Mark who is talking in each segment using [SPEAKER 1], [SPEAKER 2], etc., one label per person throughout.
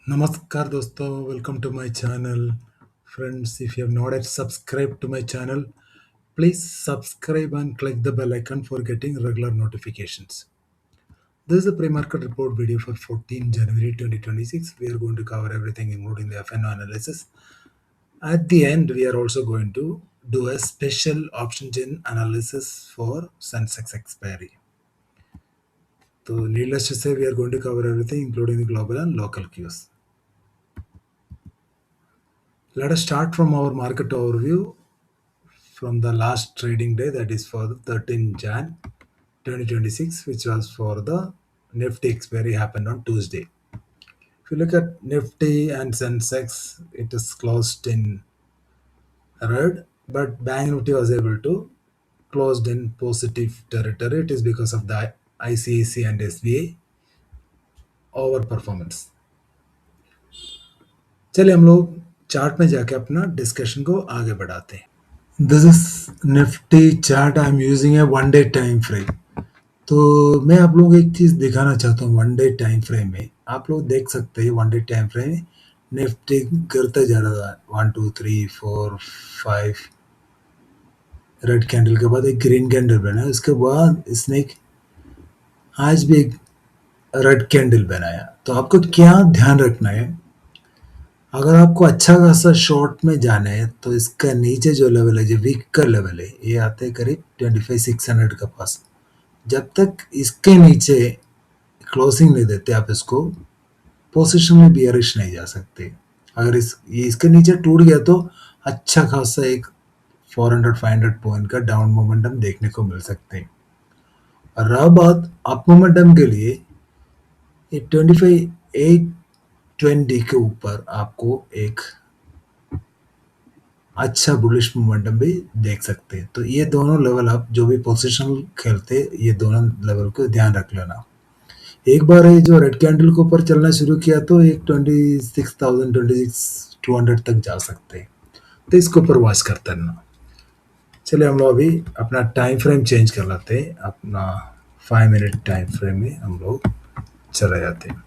[SPEAKER 1] Namaskar dosto, welcome to my channel. Friends, if you have not yet subscribed to my channel, please subscribe and click the bell icon for getting regular notifications. This is a pre-market report video for 14 January 2026. We are going to cover everything including the FNO analysis. At the end, we are also going to do a special option chain analysis for Sensex expiry. So needless to say, we are going to cover everything including the global and local cues. Let us start from our market overview from the last trading day, that is for the 13 Jan 2026, which was for the Nifty expiry happened on Tuesday. If you look at Nifty and Sensex, it is closed in red, but Bank Nifty was able to closed in positive territory. It is because of the ICICI and SBI over performance. चलिए हम लोग chart में जाके अपना discussion को आगे बढ़ाते हैं. This is Nifty chart. I am using A 1 day time frame. तो मैं आप लोगों को एक चीज़ दिखाना चाहता हूँ. 1 डे टाइम फ्रेम में आप लोग देख सकते हैं 1 डे टाइम फ्रेम में निफ्टी गिरता जा रहा है. 1 2 3 4 5 रेड कैंडल के बाद एक ग्रीन कैंडल बना. उसके बाद इसने आज भी एक रेड कैंडल बनाया. तो आपको क्या ध्यान रखना है, अगर आपको अच्छा खासा शॉर्ट में जाना है तो इसका नीचे जो लेवल है, जो वीक का लेवल है, ये आते हैं करीब 25,600 के पास. जब तक इसके नीचे क्लोजिंग नहीं देते आप इसको पोजीशन में बियरिश नहीं जा सकते. अगर ये इसके नीचे टूट गया तो अच्छा खासा एक 400-500 पॉइंट का डाउन मोमेंटम देखने को मिल सकते हैं. और रहा बात अप मोमेंटम के लिए, ये 25,820 के ऊपर आपको एक अच्छा बुलिश मोमेंटम भी देख सकते हैं. तो ये दोनों लेवल आप जो भी पोजीशन खेलते, ये दोनों लेवल को ध्यान रख लेना. एक बार ये जो रेड कैंडल के ऊपर चलना शुरू किया तो एक 26,000 26,200 तक जा सकते हैं. तो इसके ऊपर वॉच करते रहना. चलिए हम लोग अभी अपना टाइम फ्रेम चेंज कर लेते हैं. अपना 5 मिनट टाइम फ्रेम में हम लोग चले जाते हैं.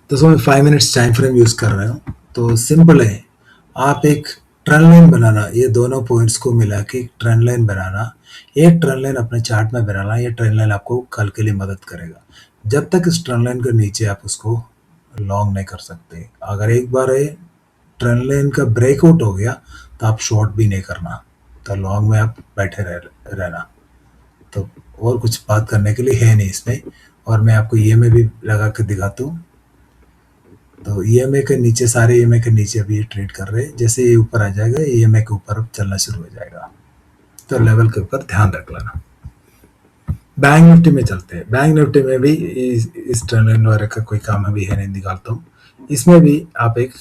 [SPEAKER 1] दोस्तों मैं 5 मिनट्स टाइम फ्रेम यूज़ कर रहा हूँ. तो सिंपल है, आप एक ट्रेंड लाइन बनाना, ये दोनों पॉइंट्स को मिला के एक ट्रेंड लाइन बनाना. एक ट्रेंड लाइन अपने चार्ट में बनाना. ये ट्रेंड लाइन आपको कल के लिए मदद करेगा. जब तक इस ट्रेंड लाइन के नीचे आप उसको लॉन्ग नहीं कर सकते. अगर एक बार ये ट्रेंड लाइन का ब्रेकआउट हो गया तो आप शॉर्ट भी नहीं करना, तो लॉन्ग में आप बैठे रहना. तो और कुछ बात करने के लिए है नहीं इसमें. और मैं आपको EMA भी लगा के दिखाता हूँ. तो EMA के नीचे, सारे EMA के नीचे अभी ये ट्रेड कर रहे हैं. जैसे ये ऊपर आ जाएगा EMA के ऊपर चलना शुरू हो जाएगा. तो लेवल के ऊपर ध्यान रख लेना. बैंक निफ्टी में चलते हैं. बैंक निफ्टी में भी इस ट्रेंड लाइन वगैरह का कोई काम अभी है नहीं, निकालता हूँ. इसमें भी आप एक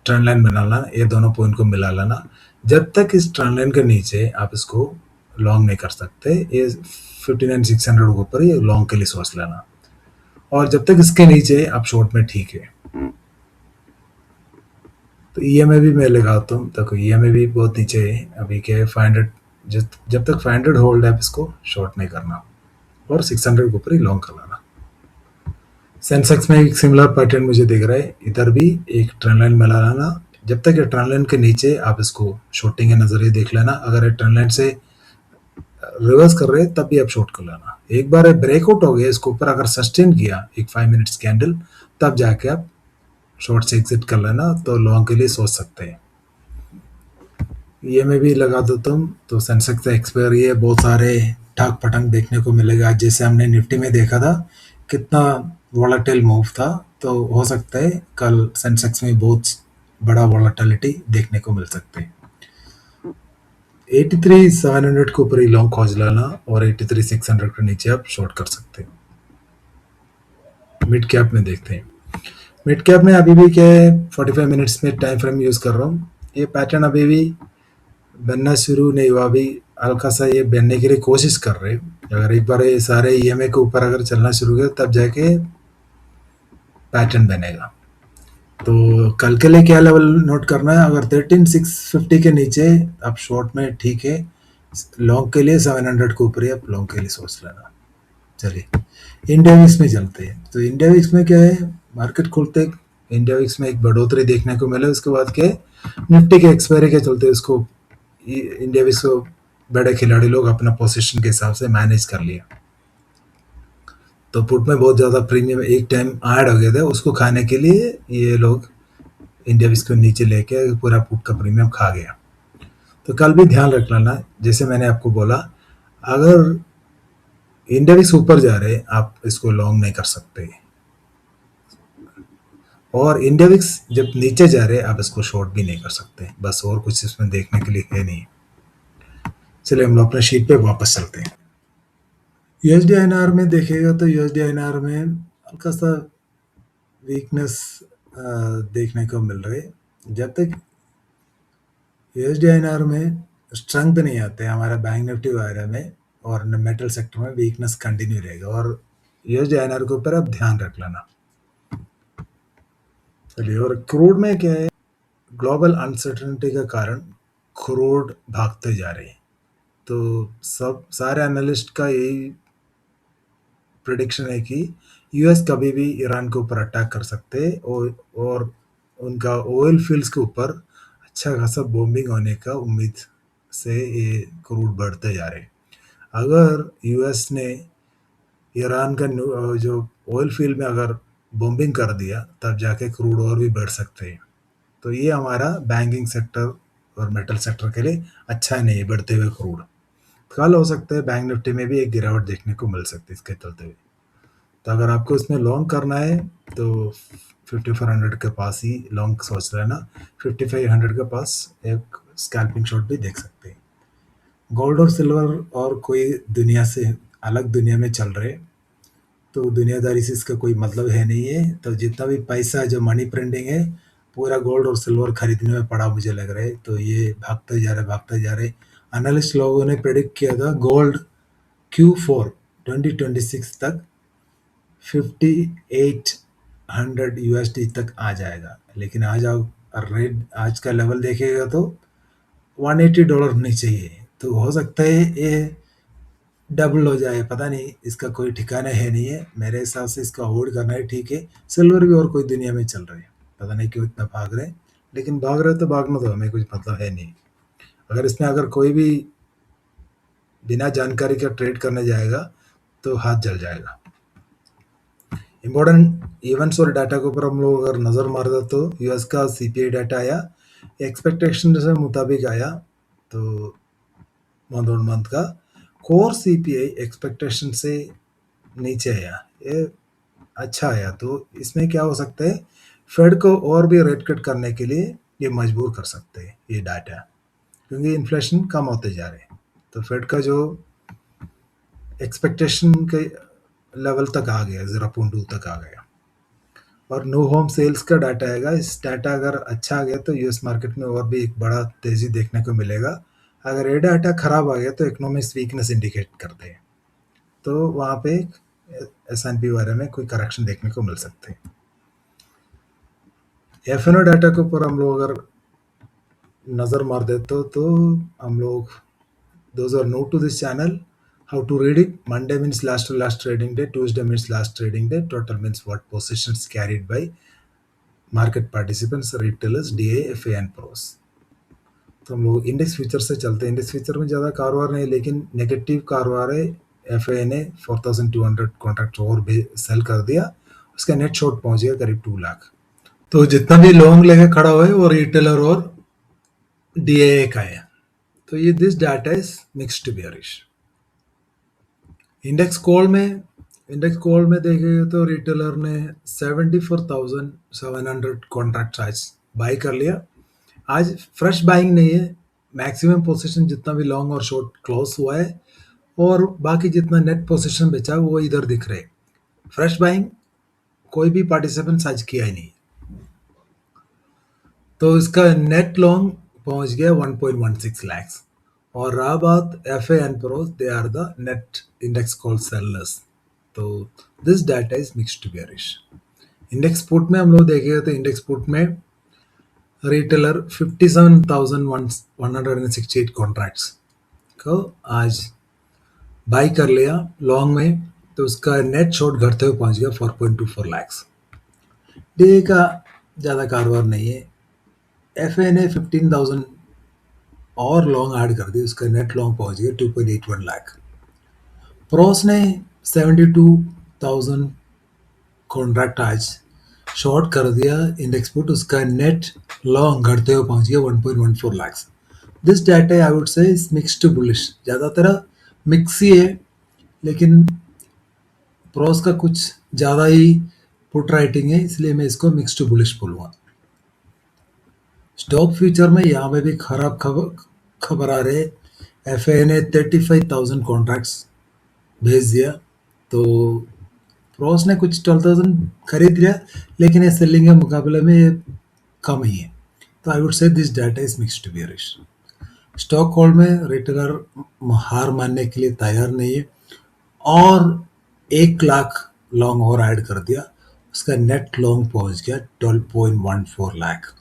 [SPEAKER 1] ट्रेंड लाइन बना लेना. ये दोनों पॉइंट को मिला लेना. जब तक इस ट्रेंड लाइन के नीचे आप इसको लॉन्ग नहीं कर सकते, ये 59,600 के ऊपर ये लॉन्ग के लिए सोच लेना. और जब तक इसके नीचे आप शॉर्ट में ठीक है. तो EMA भी मैं लगाता हूँ. तो EMA भी बहुत नीचे है अभी के 500. जब तक 500 होल्ड है आप इसको शॉर्ट नहीं करना और 600 के ऊपर ही लॉन्ग कर लेना. सेंसेक्स में एक सिमिलर पैटर्न मुझे दिख रहा है. इधर भी एक ट्रेंड लाइन मिला लेना. जब तक ये ट्रेंड लाइन के नीचे आप इसको शॉर्टिंग के नजरिए देख लेना. अगर ये ट्रेंड लाइन से रिवर्स कर रहे हैं तब भी आप शॉर्ट कर लेना. एक बार ब्रेकआउट हो गया इसके ऊपर, अगर सस्टेन किया एक 5 मिनट्स कैंडल, तब जाके आप शॉर्ट से एग्जिट कर लेना. तो लॉन्ग के लिए सोच सकते हैं. ये मैं भी लगा देता हूँ. तो सेंसेक्स एक्सपायरी है, बहुत सारे ठक पटंग देखने को मिलेगा. जैसे हमने निफ्टी में देखा था कितना वोलेटाइल मूव था, तो हो सकता है कल सेंसेक्स में बहुत बड़ा वोलेटिलिटी देखने को मिल सकते हैं. 83,700 के ऊपर ही लॉन्ग खोज लाना और 83,600 के नीचे आप शॉर्ट कर सकते हैं. मिड कैप में देखते हैं. मिड कैप में अभी भी क्या है, 45 मिनट्स में टाइम फ्रेम यूज़ कर रहा हूँ. ये पैटर्न अभी भी बनना शुरू नहीं हुआ. अभी हल्का सा ये बनने के लिए कोशिश कर रहे हैं. अगर एक बार ये सारे EMA के ऊपर अगर चलना शुरू किया तब जाके पैटर्न बनेगा. तो कल के लिए क्या लेवल नोट करना है, अगर 13,650 के नीचे आप शॉर्ट में ठीक है. लॉन्ग के लिए 700 के ऊपर ही आप लॉन्ग के लिए सोच लेना. चलिए इंडिया विक्स में चलते हैं। तो इंडिया विक्स में क्या है, मार्केट खुलते इंडिया विक्स में एक बढ़ोतरी देखने को मिले, उसके बाद क्या है, निफ्टी के एक्सपायरी के चलते उसको इंडिया विक्स को बड़े खिलाड़ी लोग अपना पोजीशन के हिसाब से मैनेज कर लिया। तो पुट में बहुत ज़्यादा प्रीमियम एक टाइम ऐड हो गया था, उसको खाने के लिए ये लोग इंडिया विक्स को नीचे लेके पूरा पुट का प्रीमियम खा गया। तो कल भी ध्यान रख लेना, जैसे मैंने आपको बोला, अगर इंडिया विक्स ऊपर जा रहे आप इसको लॉन्ग नहीं कर सकते, और इंडिया विक्स जब नीचे जा रहे आप इसको शॉर्ट भी नहीं कर सकते। बस और कुछ इसमें देखने के लिए है नहीं। चलिए हम लोग अपने शीट पे वापस चलते हैं। यूएसडी आईएनआर में देखेगा तो यूएसडी आईएनआर में हल्का सा वीकनेस देखने को मिल रही है। जब तक यूएसडी आईएनआर में स्ट्रेंथ नहीं आते हमारा बैंक निफ्टी वगैरह में और मेटल सेक्टर में वीकनेस कंटिन्यू रहेगा, और यूएसडी आईएनआर के ऊपर आप ध्यान रख लेना। चलिए, और क्रूड में क्या है, ग्लोबल अनसर्टेनिटी के कारण क्रूड भागते जा रहे हैं। तो सब सारे एनालिस्ट का यही प्रिडिक्शन है कि यूएस कभी भी ईरान के ऊपर अटैक कर सकते हैं, और उनका ऑयल फील्ड्स के ऊपर अच्छा खासा बॉम्बिंग होने का उम्मीद से ये क्रूड बढ़ते जा रहे हैं। अगर यूएस ने ईरान का जो ऑयल फील्ड में अगर बॉम्बिंग कर दिया तब जाके क्रूड और भी बढ़ सकते हैं। तो ये हमारा बैंकिंग सेक्टर और मेटल सेक्टर के लिए अच्छा नहीं है बढ़ते हुए क्रूड। कल हो सकता है बैंक निफ्टी में भी एक गिरावट देखने को मिल सकती है इसके चलते हुए। तो अगर आपको इसमें लॉन्ग करना है तो 5400 के पास ही लॉन्ग सोच लेना, 5500 के पास एक स्कैल्पिंग शॉट भी देख सकते हैं। गोल्ड और सिल्वर और कोई दुनिया से अलग दुनिया में चल रहे, तो दुनियादारी से इसका कोई मतलब है नहीं है। तो जितना भी पैसा जो मनी प्रिंटिंग है पूरा गोल्ड और सिल्वर खरीदने में पड़ा मुझे लग रहा है। तो ये भागते जा रहे। एनालिस्ट लोगों ने प्रेडिक्ट किया था गोल्ड Q4 2026 तक 5800 यूएसडी तक आ जाएगा, लेकिन आज आप रेट आज का लेवल देखेगा तो $180 नीचे ही है। तो हो सकता है ये डबल हो जाए, पता नहीं, इसका कोई ठिकाना है नहीं है। मेरे हिसाब से इसका होल्ड करना ही ठीक है। सिल्वर भी और कोई दुनिया में चल रहे हैं, पता नहीं क्यों इतना भाग रहे हैं, लेकिन भाग रहे तो भागना, तो हमें कुछ मतलब है नहीं। अगर इसमें अगर कोई भी बिना जानकारी का ट्रेड करने जाएगा तो हाथ जल जाएगा। इम्पोर्टेंट इवेंट्स और डाटा के ऊपर हम लोग अगर नज़र मार दे तो यूएस का सीपीआई डाटा आया, एक्सपेक्टेशन से मुताबिक आया। तो मंथ ऑन मंथ का कोर सीपीआई एक्सपेक्टेशन से नीचे आया, ये अच्छा आया। तो इसमें क्या हो सकता है, फेड को और भी रेट कट करने के लिए ये मजबूर कर सकते हैं ये डाटा, क्योंकि इन्फ्लेशन कम होते जा रहे हैं। तो फेड का जो एक्सपेक्टेशन के लेवल तक आ गया, 0.2 तक आ गया। और न्यू होम सेल्स का डाटा आएगा, इस डाटा अगर अच्छा आ गया तो यूएस मार्केट में और भी एक बड़ा तेजी देखने को मिलेगा। अगर ये डाटा खराब आ गया तो इकोनॉमिक्स वीकनेस इंडिकेट करते हैं, तो वहाँ पे S&P वगैरह में कोई करेक्शन देखने को मिल सकते हैं। एफएनओ डाटा के ऊपर हम लोग अगर नज़र मार देते तो हम लोग, those are new to this channel, how to read it. Monday means last to last trading day, Tuesday means last trading day, total means what positions carried by market participants, retailers, DA, FA and pros. तो हम लोग index future से चलते हैं। Index future में ज़्यादा कारोबार नहीं, लेकिन नेगेटिव कारोबार है। एफए ने 4200 कॉन्ट्रैक्ट और भी सेल कर दिया, उसका नेट शॉर्ट पहुंच गया करीब 2 लाख। तो जितना भी लॉन्ग लेके खड़ा हुआ है वो रिटेलर और डीए का है। तो ये this data is mixed bearish. Index call में देखेंगे तो रिटेलर ने 74,700 कॉन्ट्रैक्ट आज बाई कर लिया। आज फ्रेश बाइंग नहीं है, मैक्सिमम पोजीशन जितना भी लॉन्ग और शॉर्ट क्लोज हुआ है, और बाकी जितना नेट पोजीशन बेचा वो इधर दिख रहे। फ्रेश बाइंग कोई भी पार्टिसिपेंट आज किया ही नहीं। तो इसका नेट लॉन्ग पहुंच गया 1.16 lakhs, और रहा बात FA and pros, they are the net index call sellers. तो this data is mixed bearish. Index put में हम लोग देखेंगे तो इंडेक्स पुट में रिटेलर 57,168 कॉन्ट्रैक्ट्स को आज बाई कर लिया लॉन्ग में। तो उसका नेट शॉर्ट घटते हुए पहुंच गया 4.24 lakhs। डीए का ज़्यादा कारोबार नहीं है। एफए ने 15,000 और लॉन्ग ऐड कर दी, उसका नेट लॉन्ग पहुंच गया 2.81 लाख। प्रोस ने 72,000 कॉन्ट्रैक्ट आज शॉर्ट कर दिया इंडेक्स पुट, उसका नेट लॉन्ग घटते हुए पहुंच गया 1.14 lakhs। This data I would say is mix to bullish, ज़्यादातर मिक्स ही है, लेकिन प्रोस का कुछ ज़्यादा ही पुट राइटिंग है, इसलिए मैं इसको मिक्स टू बुलिश बोलूँगा। स्टॉक फ्यूचर में यहाँ पे भी खराब खबर आ रहे। एफए ने 35,000 कॉन्ट्रैक्ट्स भेज दिया, तो प्रोस ने कुछ 12,000 खरीद लिया, लेकिन ये सेलिंग के मुकाबले में ये कम ही है। तो I would say this data is mix to bearish. Stock hold में रिटेलर हार मानने के लिए तैयार नहीं है, और 1 लाख लॉन्ग और ऐड कर दिया, उसका नेट लॉन्ग पहुंच गया 12.14 लाख।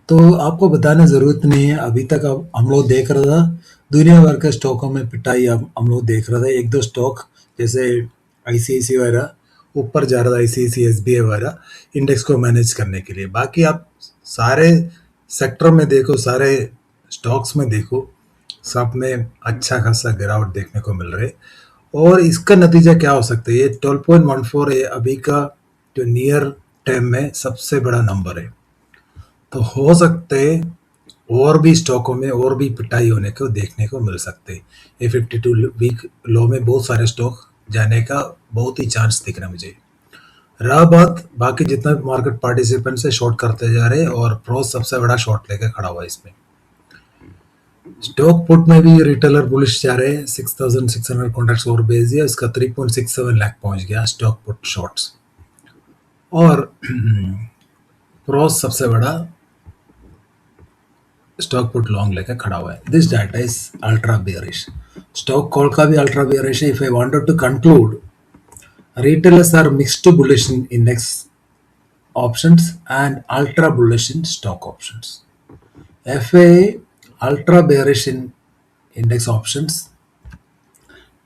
[SPEAKER 1] तो आपको बताने ज़रूरत नहीं है, अभी तक अब हम लोग देख रहा था दुनिया भर के स्टॉकों में पिटाई, अब हम लोग देख रहा था एक दो स्टॉक जैसे आईसीआईसी वगैरह ऊपर जा रहा था, आईसीआईसी एसबीआई वगैरह इंडेक्स को मैनेज करने के लिए। बाकी आप सारे सेक्टर में देखो, सारे स्टॉक्स में देखो, सब में अच्छा खासा गिरावट देखने को मिल रहे। और इसका नतीजा क्या हो सकता है? ये 12.14 है अभी का जो नियर टर्म में सबसे बड़ा नंबर है, तो हो सकते और भी स्टॉकों में और भी पिटाई होने को देखने को मिल सकते। ये 52 वीक लो में बहुत सारे स्टॉक जाने का बहुत ही चांस दिख रहा है मुझे। रहा बात बाकी जितना भी मार्केट पार्टिसिपेंट से शॉर्ट करते जा रहे, और प्रोस सबसे बड़ा शॉर्ट लेके खड़ा हुआ है इसमें। स्टॉक पुट में भी रिटेलर बुलिश जा रहे हैं, 6,600 कॉन्ट्रैक्ट्स और भेज दिया, इसका 3.67 लाख पहुंच गया स्टॉक पुट शॉर्ट्स। और प्रोस सबसे बड़ा स्टॉक पुट लॉन्ग लेकर खड़ा हुआ है। This data is ultra bearish. Stock call का भी अल्ट्रा बेयरिश है। If I wanted to conclude, retailers are mixed to bullish in index options and ultra bullish in stock options. FA ultra bearish in index options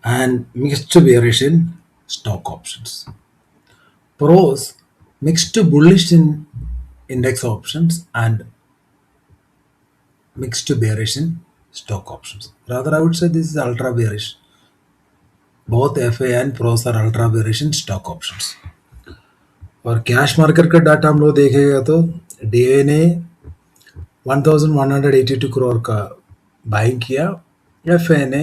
[SPEAKER 1] and mixed to bearish in stock options. Pros mixed to bullish in index options and mixed to bearish in stock options. Rather, I would say this is ultra bearish. Both FA and pros are ultra bearish in stock options. और cash market का data हम लोग देखेगा तो DA ने 1182 करोड़ का buying किया, FA ने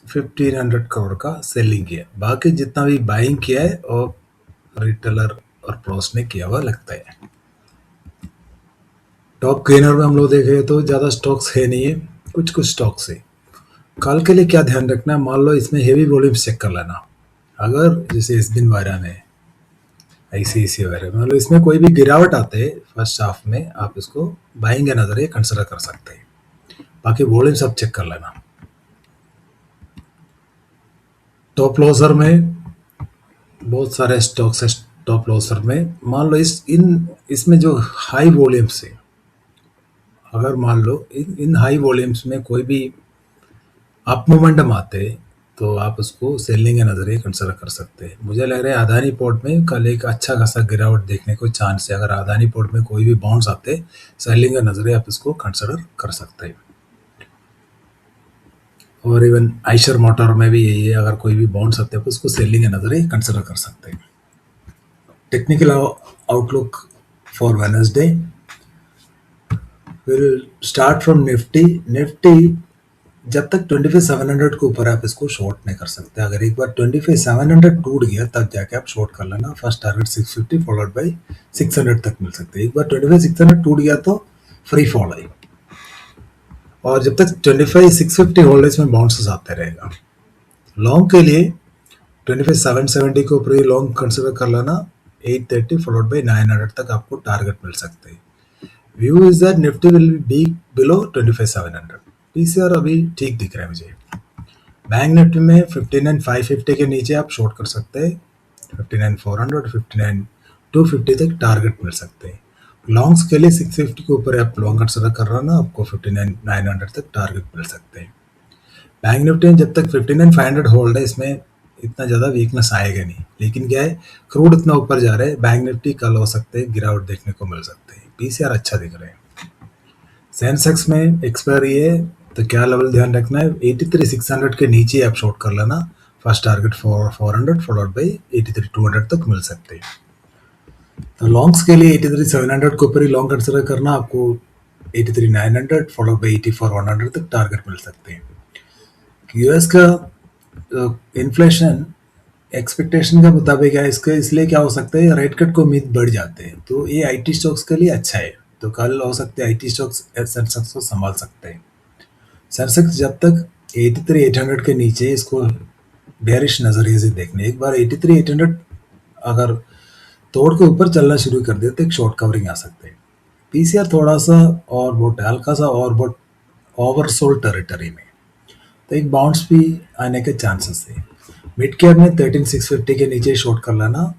[SPEAKER 1] 1500 करोड़ का सेलिंग किया। बाकी जितना भी बाइंग किया है और रिटेलर और प्रोस ने किया हुआ लगता है। टॉप गेनर में हम लोग देखें तो ज़्यादा स्टॉक्स है नहीं है, कुछ कुछ स्टॉक्स है। कल के लिए क्या ध्यान रखना है, मान लो इसमें हेवी वॉल्यूम्स चेक कर लेना। अगर जैसे इस दिन वगैरह में आईसीआईसी वगैरह, मान लो इसमें कोई भी गिरावट आते हैं फर्स्ट हाफ में, आप इसको बाइंग के नजरिए कंसिडर कर सकते हैं। बाकी वॉल्यूम सब चेक कर लेना। टॉप लॉसर में बहुत सारे स्टॉक्स है। टॉप लॉसर में मान लो इसमें जो हाई वॉल्यूम्स है, अगर मान लो इन हाई वॉल्यूम्स में कोई भी अप मोमेंटम आते तो आप उसको सेलिंग के नजरिए कंसिडर कर सकते हैं। मुझे लग रहा है अदानी पोर्ट में कल एक अच्छा खासा गिरावट देखने को चांस है। अगर अदानी पोर्ट में कोई भी बाउंस आते, सेलिंग के नजरिए आप इसको कंसिडर कर सकते हैं। और इवन आइशर मोटर में भी यही है, अगर कोई भी बाउंस आते हैं तो उसको सेलिंग के नजरिए कंसिडर कर सकते हैं। Technical outlook for Wednesday will start from Nifty जब तक 25,700 के ऊपर आप इसको शॉर्ट नहीं कर सकते। अगर एक बार 25,700 टूट गया तब जाके आप शॉर्ट कर लेना। फर्स्ट टारगेट 650 फॉलोड बाय 600 तक मिल सकते हैं। एक बार 25,600 टूट गया तो फ्री फॉल है, और जब तक 25,650 होल्ड इसमें बाउंसेस आते रहेगा। लॉन्ग के लिए 25,770 के ऊपर लॉन्ग कंसिडर कर लेना। 830 फॉलोड बाय 900 तक आपको टारगेट मिल सकते हैं। View is that Nifty will be below 25,700। PCR अभी ठीक दिख रहा है मुझे। बैंक निफ्टी में 59,550 के नीचे आप शॉर्ट कर सकते हैं। 59,400 और 59,250 तक टारगेट मिल सकते हैं। लॉन्ग्स के लिए 650 के ऊपर आप लॉन्ग कंसिडर कर रहा ना, आपको 59,900 तक टारगेट मिल सकते हैं। बैंक निफ्टी में जब तक 59,500 होल्ड है, इसमें इतना ज़्यादा वीकनेस आएगा नहीं। लेकिन क्या है, क्रूड इतना ऊपर जा रहा है, बैंक निफ्टी कल हो सकते हैं गिरावट देखने को मिल सकते हैं। पीसीआर अच्छा दिख रहा है। सेंसेक्स में एक्सपायरी है तो क्या लेवल ध्यान रखना है, 83,600 के नीचे आप शॉर्ट कर लेना। फर्स्ट टारगेट 400 फॉलोड बाई 83,200 तक मिल सकते हैं। तो लॉन्ग्स के लिए 83,700 के ऊपर ही लॉन्ग कंसिडर करना, आपको 83,900 फॉलोड बाई 84,100 तक टारगेट मिल सकते हैं। यूएस का इन्फ्लेशन एक्सपेक्टेशन के मुताबिक है, इसके इसलिए क्या हो सकता है, रेट कट को उम्मीद बढ़ जाते हैं, तो ये आईटी स्टॉक्स के लिए अच्छा है। तो कल हो सकते हैं आईटी स्टॉक्स सेंसेक्स को संभाल सकते हैं। सेंसेक्स जब तक 83,800 के नीचे इसको बेरिश नजरिए से देखने, एक बार 83,800 अगर तोड़ के ऊपर चलना शुरू कर दे तो एक शॉर्ट कवरिंग आ सकते हैं। पीसीआर थोड़ा सा और बहुत हल्का सा और बहुत ओवरसोल्ड टेरिटरी में, तो एक बाउंस भी आने के चांसेस है। मिड कैप में 13,650 के नीचे शॉर्ट कर लेना,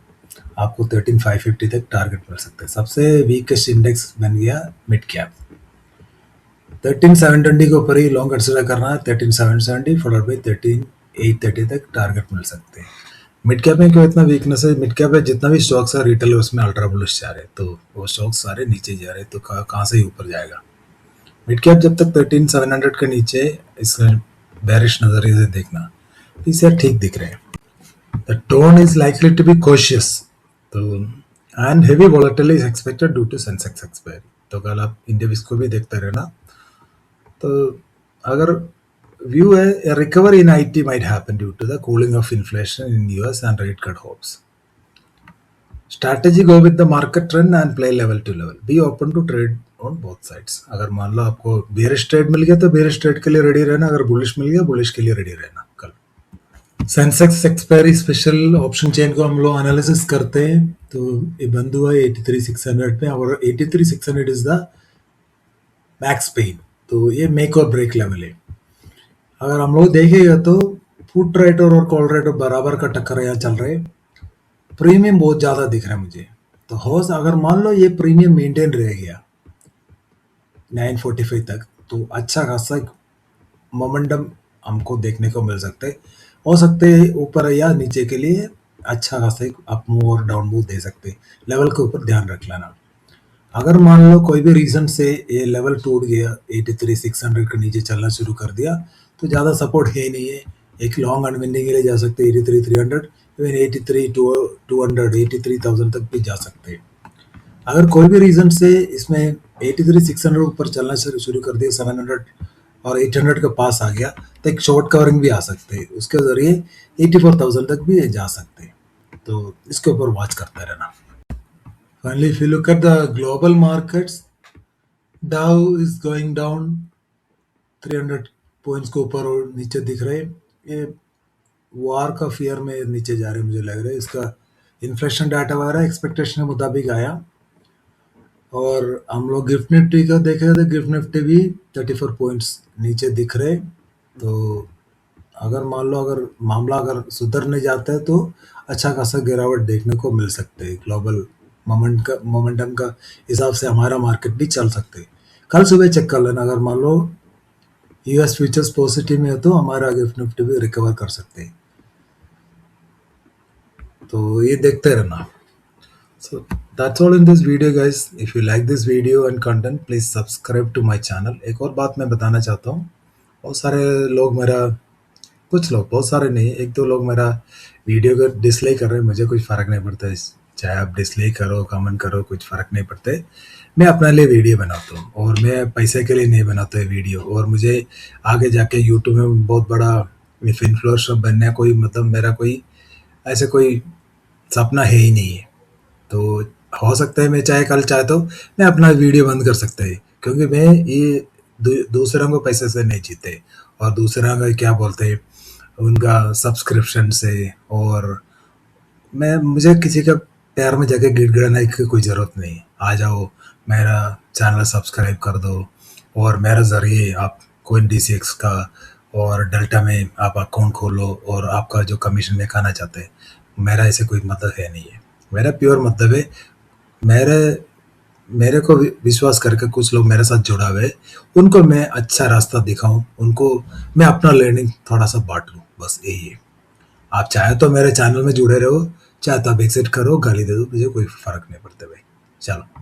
[SPEAKER 1] आपको 13,550 तक टारगेट मिल सकता है। सबसे वीकेस्ट इंडेक्स बन गया मिड कैप। 13,720 के ऊपर ही लॉन्ग कंसिडर करना है, 13,770 फॉलोड बाई 13,830 तक टारगेट मिल सकते हैं। मिड कैप में क्यों इतना वीकनेस है, मिड कैप में जितना भी स्टॉक्स है रिटेल है उसमें अल्ट्रा बुलिश जा रहे हैं, तो वो स्टॉक्स सारे नीचे जा रहे हैं, तो कहाँ से ही ऊपर जाएगा। मिड कैप जब तक 13,700 के नीचे इसका बेरिश नजरिए से देखना, पीसीआर ठीक दिख रहे हैं। The tone is likely to be cautious, तो and heavy volatility is expected due to Sensex expiry. तो कल आप इंडिया को भी देखते रहना। तो अगर व्यू है, recovery in IT might happen due to the cooling off inflation in US and rate cut hopes. Strategy go with the market trend and play level to level, be open to trade on both sides. अगर मान लो आपको bearish trade मिल गया तो bearish trade के लिए ready रहना, अगर bullish मिल गया बुलिश के लिए रेडी रहना। कल Sensex expiry special option chain को हम लोग एनालिसिस करते हैं, तो ये बंद हुआ है 83,600 पे, और 83,600 इज द मैक्स पेन, तो ये मेक और ब्रेक लेवल है। अगर हम लोग देखेगा तो पुट रेट और कॉल रेट बराबर का टक्कर यहाँ चल रहे, प्रीमियम बहुत ज़्यादा दिख रहा है मुझे। तो होस अगर मान लो ये प्रीमियम मेंटेन रह गया 945 तक, तो अच्छा खासा मोमेंटम हमको देखने को मिल सकता है। हो सकते हैं ऊपर या नीचे के लिए अच्छा खासा एक अप मूव और डाउन मूव दे सकते हैं, लेवल के ऊपर ध्यान रख लेना। अगर मान लो कोई भी रीजन से ये लेवल टूट गया, 83,600 के नीचे चलना शुरू कर दिया, तो ज़्यादा सपोर्ट है ही नहीं है। एक लॉन्ग अनविंडिंग के लिए जा सकते हैं 83,300, इवन 83,200, 83,000 तक भी जा सकते हैं। अगर कोई भी रीजन से इसमें 83,600 ऊपर चलना शुरू कर दिया, 700 और 800 के पास आ गया, तो एक शॉर्ट कवरिंग भी आ सकते हैं, उसके जरिए 84,000 तक भी जा सकते हैं। तो इसके ऊपर वॉच करते रहना। Finally, if you look at the global markets, Dow is going down 300 points को ऊपर और नीचे दिख रहे हैं। ये वार का फियर में नीचे जा रहे हैं, मुझे लग रहा है। इसका इन्फ्लेशन डाटा वगैरह एक्सपेक्टेशन के मुताबिक आया। और हम लोग गिफ्ट निफ्टी का देखे तो गिफ्ट निफ्टी भी 34 पॉइंट्स नीचे दिख रहे। तो अगर मान लो अगर मामला अगर सुधरने जाता है तो अच्छा खासा गिरावट देखने को मिल सकते हैं। ग्लोबल मोमेंटम का हिसाब से हमारा मार्केट भी चल सकते हैं। कल सुबह चेक कर लेना, अगर मान लो यूएस फ्यूचर्स पॉजिटिव में है तो हमारा गिफ्ट निफ्टी भी रिकवर कर सकते हैं। तो ये देखते रहना। So that's all in this video guys. If you like this video and content, please subscribe to my channel. एक और बात मैं बताना चाहता हूँ, बहुत सारे लोग मेरा, कुछ लोग, बहुत सारे नहीं, एक दो लोग मेरा वीडियो को डिसलाइक कर रहे हैं। मुझे कुछ फ़र्क नहीं पड़ता है, चाहे आप डिसलाइक करो कमेंट करो, कुछ फ़र्क नहीं पड़ता है। मैं अपने लिए वीडियो बनाता हूँ और मैं पैसे के लिए नहीं बनाता है वीडियो। और मुझे आगे जाके यूट्यूब में बहुत बड़ा इन्फ्लुएंसर बनना कोई मतलब मेरा कोई ऐसे कोई सपना है ही नहीं है। तो हो सकता है मैं चाहे कल चाहे तो मैं अपना वीडियो बंद कर सकता है, क्योंकि मैं ये दूसरों को पैसे से नहीं जीते, और दूसरा का क्या बोलते हैं उनका सब्सक्रिप्शन से। और मुझे किसी का पैर में जाके गिड़गिड़ाने की कोई ज़रूरत नहीं। आ जाओ मेरा चैनल सब्सक्राइब कर दो, और मेरे ज़रिए आप कोइन DCX का और डेल्टा में आप अकाउंट खोलो, और आपका जो कमीशन में खाना चाहते हैं, मेरा ऐसे कोई मतलब है नहीं है। मेरा प्योर मतलब है मेरे को विश्वास करके कुछ लोग मेरे साथ जुड़ा हुए, उनको मैं अच्छा रास्ता दिखाऊं, उनको मैं अपना लर्निंग थोड़ा सा बांट लूँ, बस यही है। आप चाहे तो मेरे चैनल में जुड़े रहो, चाहे तो आप एग्जिट करो, गाली दे दो, मुझे कोई फ़र्क नहीं पड़ता भाई। चलो।